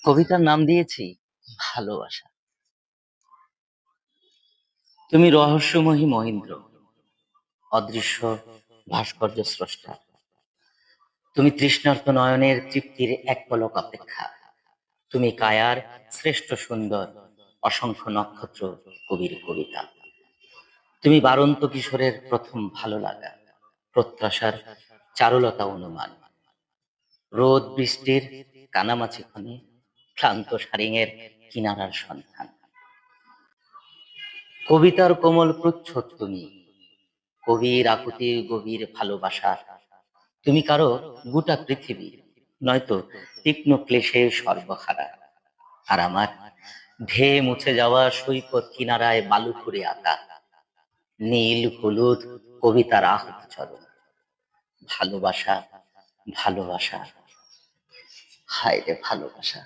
কবিতার নাম দিয়েছি ভালোবাসা। তুমি রহস্যময়ী মহেন্দ্র, অদৃশ্য ভাস্কর্য স্রষ্টা। তুমি তৃষ্ণার্ত নয়নের তৃপ্তির এক পলক অপেক্ষা। তুমি কায়ার শ্রেষ্ঠ সুন্দর, অসংখ্য নক্ষত্র কবির কবিতা। তুমি বারন্ত কিশোরের প্রথম ভালো লাগা, প্রত্যাশার চারুলতা অনুমান, রোদ বৃষ্টির কানামাছি ক্ষণে ক্লান্ত সারিঙের কিনারার সন্ধান। কবিতার কোমল প্রচ্ছদ তুমি, কবির আকুতির গভীর ভালোবাসা। তুমি কারো গোটা পৃথিবী, নয়তো তীক্ষ্ণ ক্লেশে সর্বহারা। আর আমার ধেয়ে মুছে যাওয়া সৈকত কিনারায় বালু করে আঁকা নীল হলুদ কবিতার আহত চরণ। ভালোবাসা, ভালোবাসা, হায় রে ভালোবাসা।